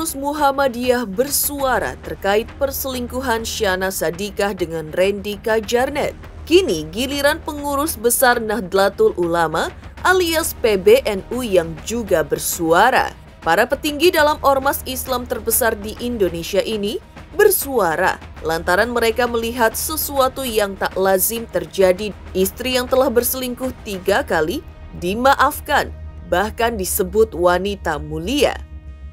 Pengurus Muhammadiyah bersuara terkait perselingkuhan Syahnas Sadiqah dengan Randy Kajarnet. Kini giliran pengurus besar Nahdlatul Ulama alias PBNU yang juga bersuara. Para petinggi dalam ormas Islam terbesar di Indonesia ini bersuara lantaran mereka melihat sesuatu yang tak lazim terjadi. Istri yang telah berselingkuh 3 kali dimaafkan, bahkan disebut wanita mulia.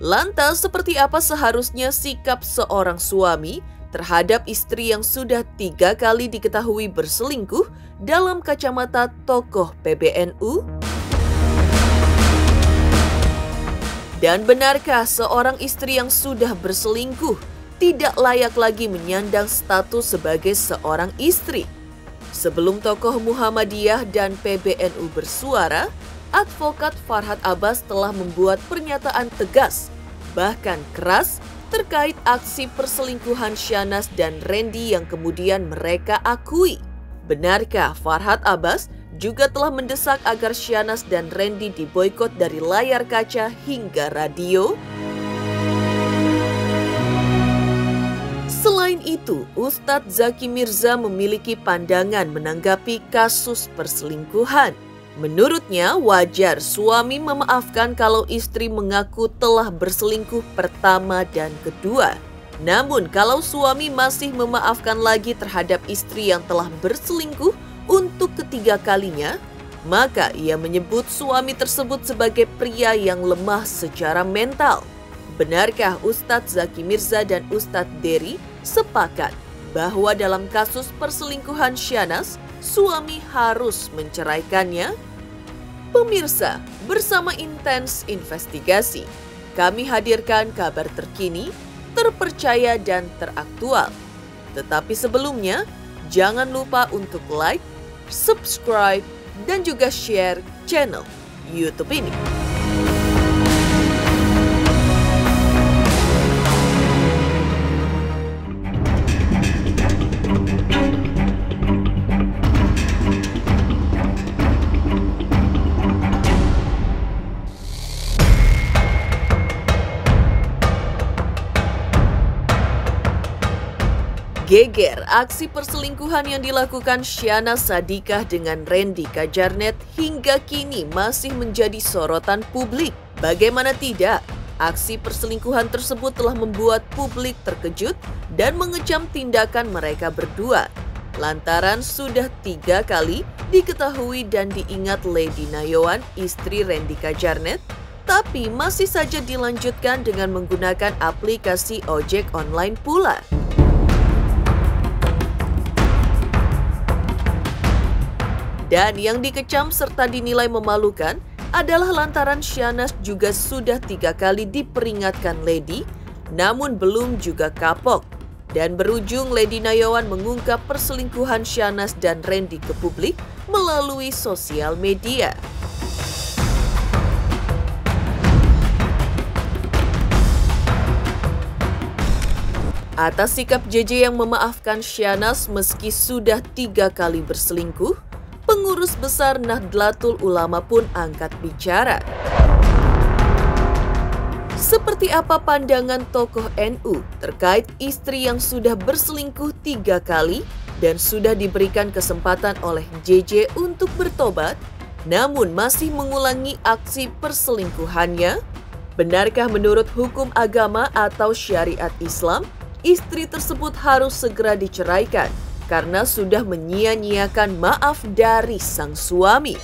Lantas, seperti apa seharusnya sikap seorang suami terhadap istri yang sudah 3 kali diketahui berselingkuh dalam kacamata tokoh PBNU? Dan benarkah seorang istri yang sudah berselingkuh tidak layak lagi menyandang status sebagai seorang istri? Sebelum tokoh Muhammadiyah dan PBNU bersuara, Advokat Farhad Abbas telah membuat pernyataan tegas, bahkan keras, terkait aksi perselingkuhan Syahnas dan Randy yang kemudian mereka akui. Benarkah Farhad Abbas juga telah mendesak agar Syahnas dan Randy diboikot dari layar kaca hingga radio? Selain itu, Ustadz Zaki Mirza memiliki pandangan menanggapi kasus perselingkuhan. Menurutnya, wajar suami memaafkan kalau istri mengaku telah berselingkuh pertama dan kedua. Namun, kalau suami masih memaafkan lagi terhadap istri yang telah berselingkuh untuk ketiga kalinya, maka ia menyebut suami tersebut sebagai pria yang lemah secara mental. Benarkah Ustadz Zaki Mirza dan Ustadz Dery sepakat bahwa dalam kasus perselingkuhan Syahnas, suami harus menceraikannya? Pemirsa, bersama Intens Investigasi, kami hadirkan kabar terkini, terpercaya dan teraktual. Tetapi sebelumnya, jangan lupa untuk like, subscribe, dan juga share channel YouTube ini. Geger aksi perselingkuhan yang dilakukan Syahnas Sadiqah dengan Randy Kajarnet hingga kini masih menjadi sorotan publik. Bagaimana tidak, aksi perselingkuhan tersebut telah membuat publik terkejut dan mengecam tindakan mereka berdua. Lantaran sudah 3 kali diketahui dan diingat Lady Nayawan, istri Randy Kajarnet, tapi masih saja dilanjutkan dengan menggunakan aplikasi ojek online pula. Dan yang dikecam serta dinilai memalukan adalah lantaran Syahnas juga sudah 3 kali diperingatkan Lady, namun belum juga kapok. Dan berujung Lady Nayawan mengungkap perselingkuhan Syahnas dan Randy ke publik melalui sosial media. Atas sikap JJ yang memaafkan Syahnas meski sudah 3 kali berselingkuh, pengurus besar Nahdlatul Ulama pun angkat bicara. Seperti apa pandangan tokoh NU terkait istri yang sudah berselingkuh 3 kali dan sudah diberikan kesempatan oleh JJ untuk bertobat, namun masih mengulangi aksi perselingkuhannya? Benarkah menurut hukum agama atau syariat Islam, istri tersebut harus segera diceraikan karena sudah menyia-nyiakan maaf dari sang suami?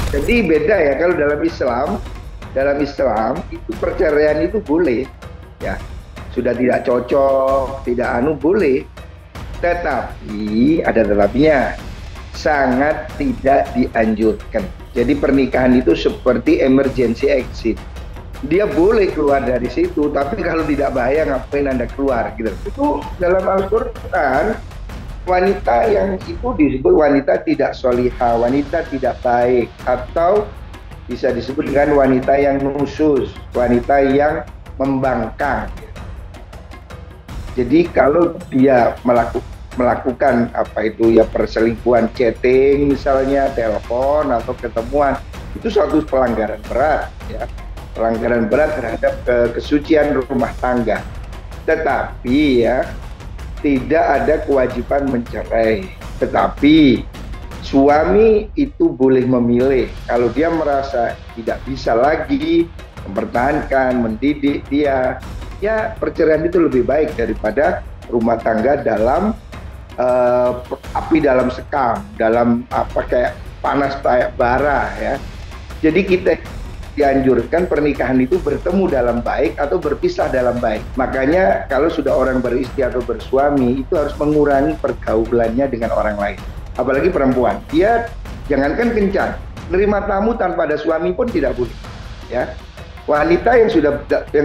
Jadi beda ya, kalau dalam Islam itu perceraian itu boleh ya, sudah tidak cocok, tidak boleh, tetapi ada tetapinya, sangat tidak dianjurkan. Jadi pernikahan itu seperti emergency exit. Dia boleh keluar dari situ, tapi kalau tidak bahaya ngapain Anda keluar gitu. Itu dalam Al-Quran, wanita yang itu disebut wanita tidak solihah, wanita tidak baik, atau bisa disebut dengan wanita yang nusus, wanita yang membangkang. Jadi kalau dia melakukan apa itu ya perselingkuhan chatting misalnya, telepon atau ketemuan, itu suatu pelanggaran berat ya, pelanggaran berat terhadap kesucian rumah tangga. Tetapi ya tidak ada kewajiban mencerai, tetapi suami itu boleh memilih. Kalau dia merasa tidak bisa lagi mempertahankan, mendidik dia, ya perceraian itu lebih baik daripada rumah tangga dalam api dalam sekam, dalam apa kayak panas kayak bara ya. Jadi kita dianjurkan pernikahan itu bertemu dalam baik atau berpisah dalam baik. Makanya kalau sudah orang beristri atau bersuami itu harus mengurangi pergaulannya dengan orang lain. Apalagi perempuan, dia jangankan kencan, menerima tamu tanpa ada suami pun tidak boleh. Ya, wanita yang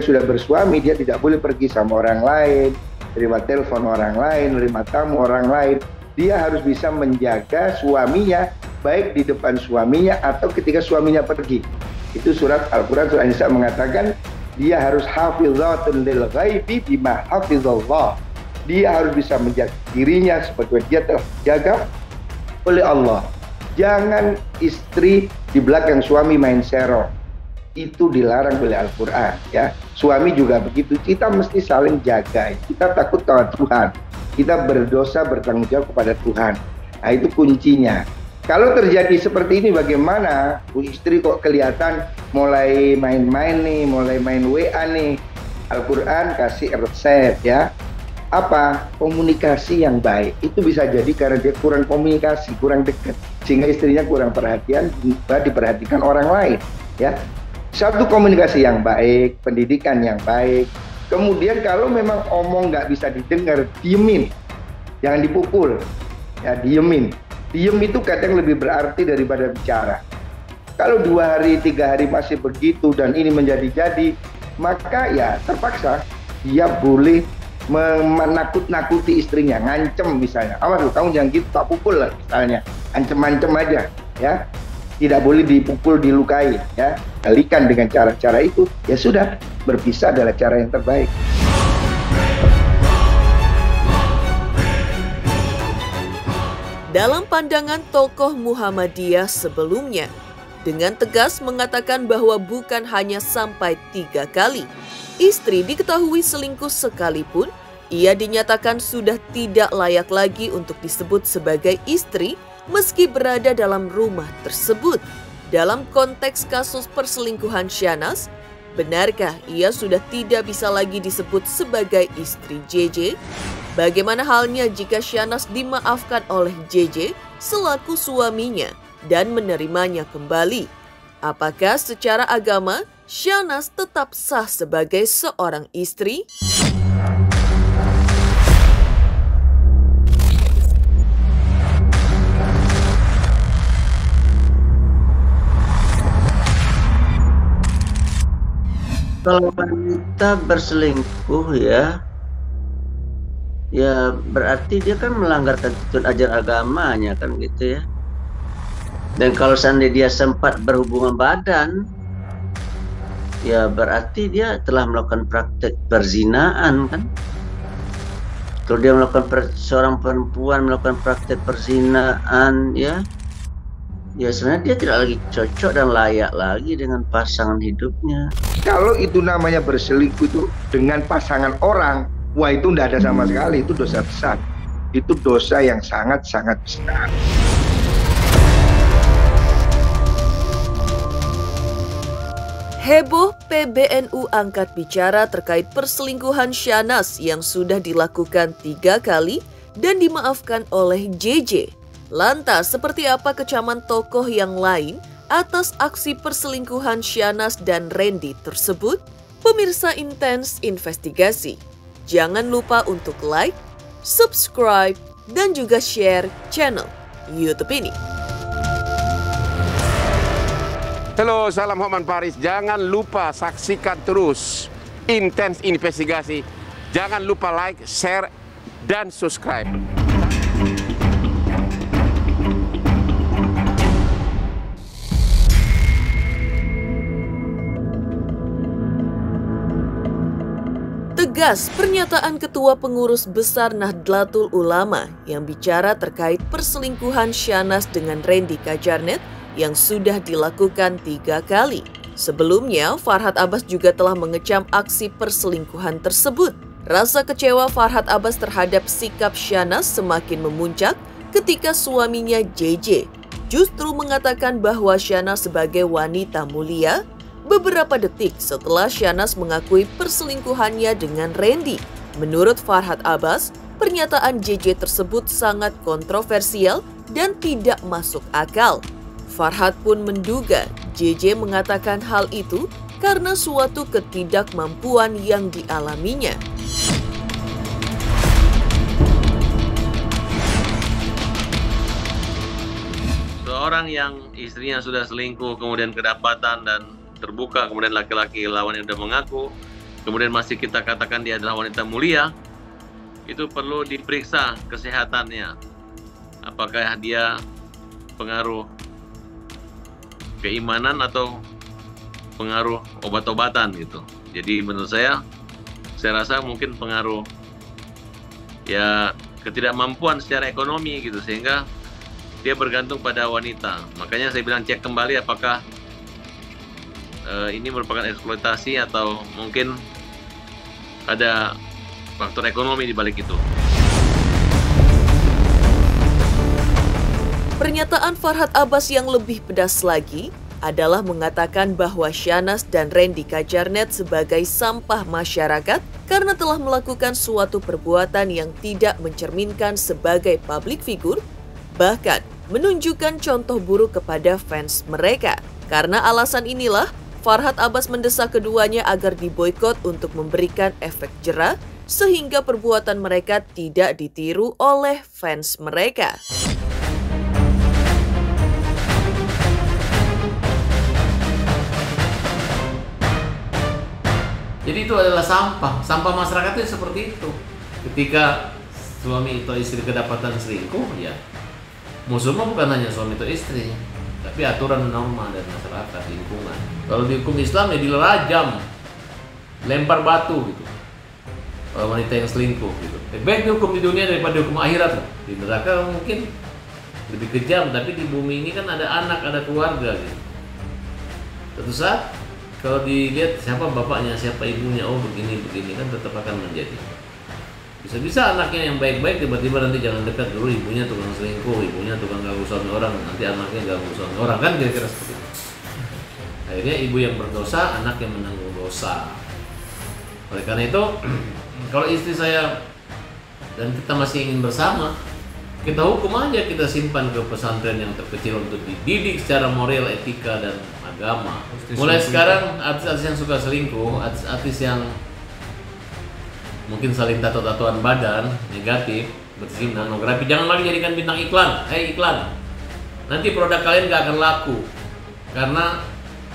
sudah bersuami dia tidak boleh pergi sama orang lain, terima telepon orang lain, menerima tamu orang lain. Dia harus bisa menjaga suaminya baik di depan suaminya atau ketika suaminya pergi. Itu surat Al-Quran surah An-Nisa mengatakan dia harus hafizatun lil ghaibi bima hafizallah. Dia harus bisa menjaga dirinya seperti dia telah jaga oleh Allah. Jangan istri di belakang suami main serong. Itu dilarang oleh Al-Quran ya. Suami juga begitu. Kita mesti saling jaga. Kita takut kepada Tuhan. Kita berdosa bertanggung jawab kepada Tuhan. Nah itu kuncinya. Kalau terjadi seperti ini bagaimana? Bu istri kok kelihatan mulai main-main nih, mulai main WA nih. Al-Quran kasih resep ya. Apa? Komunikasi yang baik. Itu bisa jadi karena dia kurang komunikasi, kurang dekat. Sehingga istrinya kurang perhatian, diperhatikan orang lain ya. Satu, komunikasi yang baik, pendidikan yang baik. Kemudian kalau memang omong nggak bisa didengar, diemin. Jangan dipukul. Ya, diemin. Diem itu kadang lebih berarti daripada bicara. Kalau 2 hari, 3 hari masih begitu dan ini menjadi-jadi, maka ya terpaksa dia boleh menakut-nakuti istrinya, ngancem misalnya. Awas lu, kamu jangan gitu, tak pukul lah misalnya. Ancem-ancem aja ya. Tidak boleh dipukul, dilukai ya. Kalikan dengan cara-cara itu, ya sudah, berpisah adalah cara yang terbaik. Dalam pandangan tokoh Muhammadiyah sebelumnya, dengan tegas mengatakan bahwa bukan hanya sampai 3 kali, istri diketahui selingkuh sekalipun, ia dinyatakan sudah tidak layak lagi untuk disebut sebagai istri meski berada dalam rumah tersebut. Dalam konteks kasus perselingkuhan Syahnas, benarkah ia sudah tidak bisa lagi disebut sebagai istri JJ? Bagaimana halnya jika Syahnas dimaafkan oleh JJ selaku suaminya dan menerimanya kembali? Apakah secara agama Syahnas tetap sah sebagai seorang istri? Kalau wanita berselingkuh ya berarti dia kan melanggar ketentuan ajaran agamanya kan gitu ya. Dan kalau seandainya dia sempat berhubungan badan, ya berarti dia telah melakukan praktek perzinaan kan. Kalau dia melakukan seorang perempuan melakukan praktek perzinaan ya sebenarnya dia tidak lagi cocok dan layak lagi dengan pasangan hidupnya. Kalau itu namanya berselingkuh itu dengan pasangan orang, wah itu tidak ada sama sekali, itu dosa besar. Itu dosa yang sangat-sangat besar. Heboh PBNU angkat bicara terkait perselingkuhan Syahnas yang sudah dilakukan 3 kali dan dimaafkan oleh JJ. Lantas, seperti apa kecaman tokoh yang lain atas aksi perselingkuhan Syahnas dan Randy tersebut? Pemirsa Intens Investigasi, jangan lupa untuk like, subscribe, dan juga share channel YouTube ini. Halo, salam Hotman Paris. Jangan lupa saksikan terus Intens Investigasi. Jangan lupa like, share, dan subscribe. tegas pernyataan Ketua Pengurus Besar Nahdlatul Ulama yang bicara terkait perselingkuhan Syahnaz dengan Randy Kajarnet yang sudah dilakukan 3 kali. Sebelumnya, Farhad Abbas juga telah mengecam aksi perselingkuhan tersebut. Rasa kecewa Farhad Abbas terhadap sikap Syahnaz semakin memuncak ketika suaminya JJ justru mengatakan bahwa Syahnaz sebagai wanita mulia beberapa detik setelah Syahnaz mengakui perselingkuhannya dengan Randy. Menurut Farhad Abbas, pernyataan JJ tersebut sangat kontroversial dan tidak masuk akal. Farhad pun menduga JJ mengatakan hal itu karena suatu ketidakmampuan yang dialaminya. Seorang yang istrinya sudah selingkuh, kemudian kedapatan dan terbuka, kemudian laki-laki lawan yang sudah mengaku, kemudian masih kita katakan dia adalah wanita mulia, itu perlu diperiksa kesehatannya. Apakah dia pengaruh keimanan atau pengaruh obat-obatan gitu. Jadi menurut saya rasa mungkin pengaruh ya ketidakmampuan secara ekonomi gitu, sehingga dia bergantung pada wanita. Makanya saya bilang cek kembali apakah ini merupakan eksploitasi atau mungkin ada faktor ekonomi di balik itu. Pernyataan Farhad Abbas yang lebih pedas lagi adalah mengatakan bahwa Syahnaz dan Randy Kajarnet sebagai sampah masyarakat karena telah melakukan suatu perbuatan yang tidak mencerminkan sebagai public figure, bahkan menunjukkan contoh buruk kepada fans mereka. Karena alasan inilah, Farhad Abbas mendesak keduanya agar diboikot untuk memberikan efek jera sehingga perbuatan mereka tidak ditiru oleh fans mereka. Jadi itu adalah sampah masyarakat itu seperti itu. Ketika suami atau istri kedapatan selingkuh, ya musuh bukan hanya suami atau istri, tapi aturan norma dan masyarakat lingkungan. Kalau di hukum Islam ya dirajam, lempar batu gitu. Kalau wanita yang selingkuh gitu. Baik dihukum di dunia daripada hukum akhirat. Di neraka mungkin lebih kejam, tapi di bumi ini kan ada anak, ada keluarga gitu. Tentu saat kalau dilihat siapa bapaknya, siapa ibunya, oh begini kan tetap akan menjadi. Bisa-bisa anaknya yang baik-baik tiba-tiba nanti jangan dekat dulu, ibunya tukang selingkuh, ibunya tukang ganggu suami orang, nanti anaknya ganggu suami orang, kan kira-kira seperti itu. Akhirnya ibu yang berdosa, anak yang menanggung dosa. Oleh karena itu, kalau istri saya dan kita masih ingin bersama, kita hukum aja, kita simpan ke pesantren yang terkecil untuk dididik secara moral, etika, dan agama. Mulai sekarang artis-artis yang suka selingkuh, artis-artis yang mungkin saling tato-tatoan badan negatif, berzina, pornografi, jangan lagi jadikan bintang iklan. Iklan, nanti produk kalian gak akan laku karena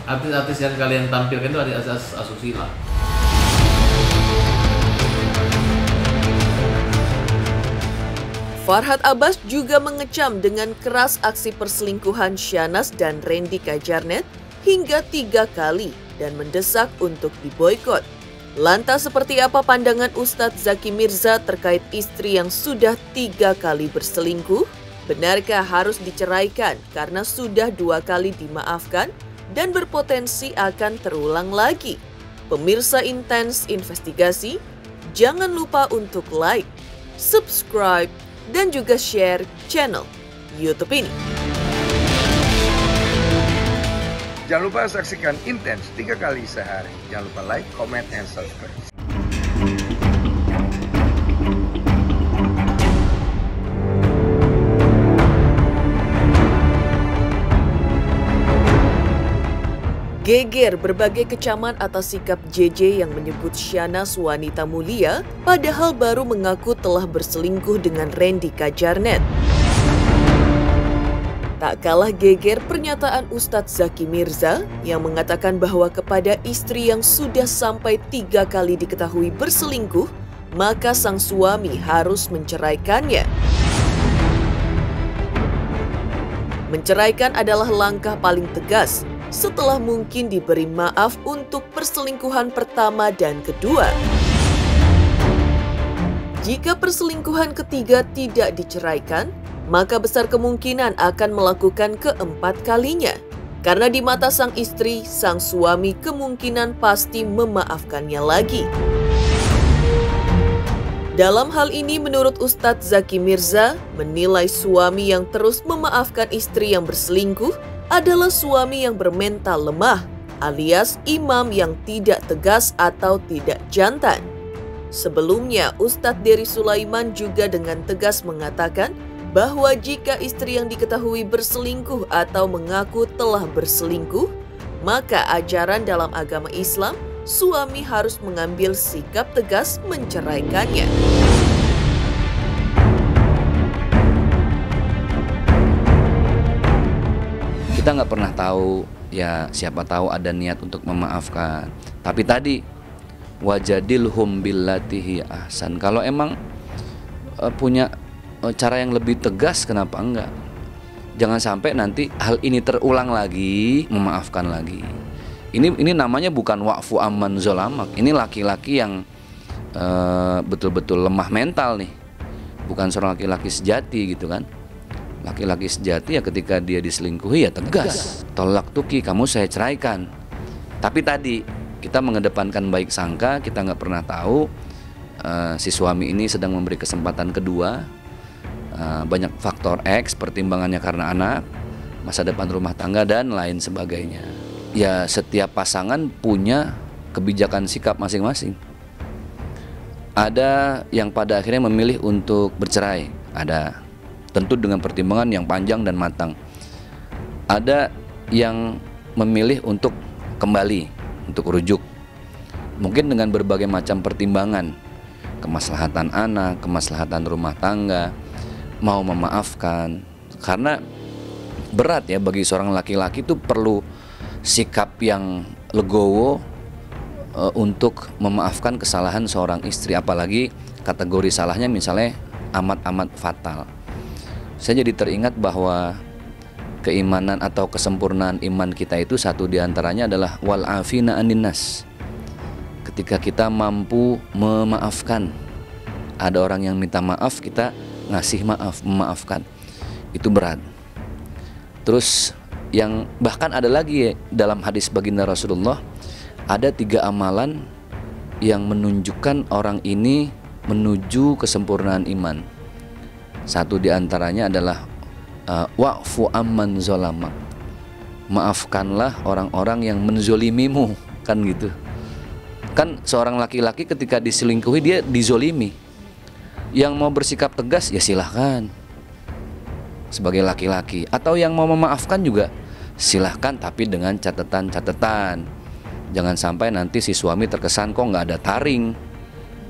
artis-artis yang kalian tampilkan itu artis asusila. Farhad Abbas juga mengecam dengan keras aksi perselingkuhan Syahnaz dan Randy Kajarnet hingga 3 kali dan mendesak untuk diboikot. Lantas seperti apa pandangan Ustadz Zaki Mirza terkait istri yang sudah 3 kali berselingkuh? Benarkah harus diceraikan karena sudah 2 kali dimaafkan dan berpotensi akan terulang lagi? Pemirsa Intens Investigasi, jangan lupa untuk like, subscribe, dan juga share channel YouTube ini. Jangan lupa saksikan Intens 3 kali sehari. Jangan lupa like, comment, and subscribe. Geger berbagai kecaman atas sikap JJ yang menyebut Syahnaz wanita mulia, padahal baru mengaku telah berselingkuh dengan Randy Kajarnet. Tak kalah geger pernyataan Ustadz Zaki Mirza yang mengatakan bahwa kepada istri yang sudah sampai 3 kali diketahui berselingkuh, maka sang suami harus menceraikannya. Menceraikan adalah langkah paling tegas setelah mungkin diberi maaf untuk perselingkuhan pertama dan kedua. Jika perselingkuhan ketiga tidak diceraikan, maka besar kemungkinan akan melakukan keempat kalinya. Karena di mata sang istri, sang suami kemungkinan pasti memaafkannya lagi. Dalam hal ini menurut Ustadz Zaki Mirza, menilai suami yang terus memaafkan istri yang berselingkuh adalah suami yang bermental lemah, alias imam yang tidak tegas atau tidak jantan. Sebelumnya, Ustadz Dery Sulaiman juga dengan tegas mengatakan bahwa jika istri yang diketahui berselingkuh atau mengaku telah berselingkuh, maka ajaran dalam agama Islam, suami harus mengambil sikap tegas menceraikannya. Kita nggak pernah tahu, ya siapa tahu ada niat untuk memaafkan. Tapi tadi, wajadilhum billatihi ahsan. Kalau emang punya cara yang lebih tegas, kenapa enggak? Jangan sampai nanti hal ini terulang lagi, memaafkan lagi. Ini namanya bukan wa'fu amman zolamak. Ini laki-laki yang betul-betul lemah mental nih. Bukan seorang laki-laki sejati gitu kan. Laki-laki sejati ya ketika dia diselingkuhi ya tegas. Tolak tuki, kamu saya ceraikan. Tapi tadi kita mengedepankan baik sangka, kita nggak pernah tahu si suami ini sedang memberi kesempatan kedua. Banyak faktor X, pertimbangannya karena anak, masa depan rumah tangga, dan lain sebagainya. Ya setiap pasangan punya kebijakan sikap masing-masing. Ada yang pada akhirnya memilih untuk bercerai, ada, tentu dengan pertimbangan yang panjang dan matang. Ada yang memilih untuk kembali, untuk rujuk, mungkin dengan berbagai macam pertimbangan, kemaslahatan anak, kemaslahatan rumah tangga, mau memaafkan. Karena berat ya bagi seorang laki-laki, itu perlu sikap yang legowo untuk memaafkan kesalahan seorang istri, apalagi kategori salahnya misalnya amat-amat fatal. Saya jadi teringat bahwa keimanan atau kesempurnaan iman kita itu satu diantaranya adalah wal afina anin nas. Ketika kita mampu memaafkan, ada orang yang minta maaf, kita ngasih maaf, memaafkan, itu berat. Terus yang bahkan ada lagi dalam hadis baginda Rasulullah, ada 3 amalan yang menunjukkan orang ini menuju kesempurnaan iman. Satu diantaranya adalah wa'fu amman zolamak, maafkanlah orang-orang yang menzolimimu, kan gitu. Kan seorang laki-laki ketika diselingkuhi dia dizolimi. Yang mau bersikap tegas ya silahkan sebagai laki-laki, atau yang mau memaafkan juga silahkan, tapi dengan catatan-catatan. Jangan sampai nanti si suami terkesan kok nggak ada taring,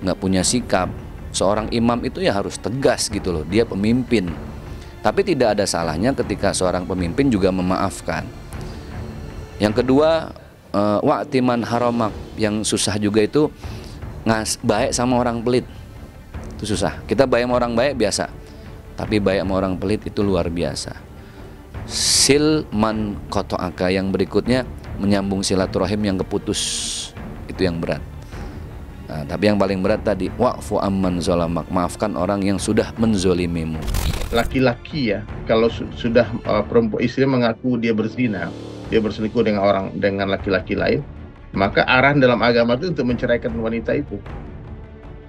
nggak punya sikap. Seorang imam itu ya harus tegas gitu loh, dia pemimpin. Tapi tidak ada salahnya ketika seorang pemimpin juga memaafkan. Yang kedua, wa'timan haramak, yang susah juga itu baik sama orang pelit. Itu susah. Kita baik sama orang baik biasa, tapi baik sama orang pelit itu luar biasa. Silman kotoaka, yang berikutnya menyambung silaturahim yang keputus, itu yang berat. Nah, tapi yang paling berat tadi wa'fu amman zolamak, maafkan orang yang sudah menzolimimu. Laki-laki ya, kalau sudah perempuan istri mengaku dia berzina, dia berselingkuh dengan laki-laki lain, maka arahan dalam agama itu untuk menceraikan wanita itu.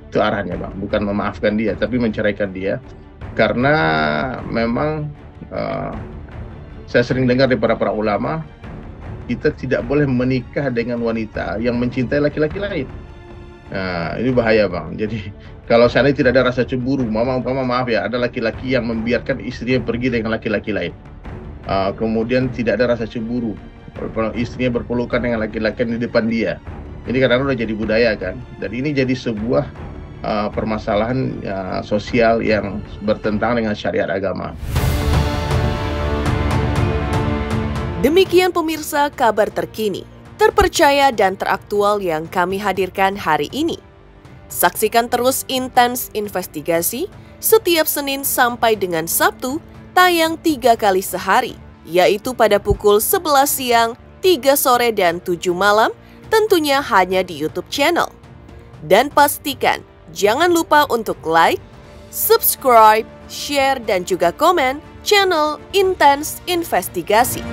Itu arahnya Bang, bukan memaafkan dia, tapi menceraikan dia. Karena memang saya sering dengar dari para ulama, kita tidak boleh menikah dengan wanita yang mencintai laki-laki lain. Nah, ini bahaya Bang. Jadi kalau seandainya tidak ada rasa cemburu, maaf ya, ada laki-laki yang membiarkan istrinya pergi dengan laki-laki lain, kemudian tidak ada rasa cemburu, istrinya berpelukan dengan laki-laki di depan dia, ini kadang-kadang udah jadi budaya kan, dan ini jadi sebuah permasalahan sosial yang bertentangan dengan syariat agama. Demikian pemirsa kabar terkini, terpercaya dan teraktual yang kami hadirkan hari ini. Saksikan terus Intens Investigasi setiap Senin sampai dengan Sabtu, tayang 3 kali sehari, yaitu pada pukul 11 siang, 3 sore, dan 7 malam, tentunya hanya di YouTube channel. Dan pastikan Jangan lupa untuk like, subscribe, share, dan juga komen channel Intens Investigasi.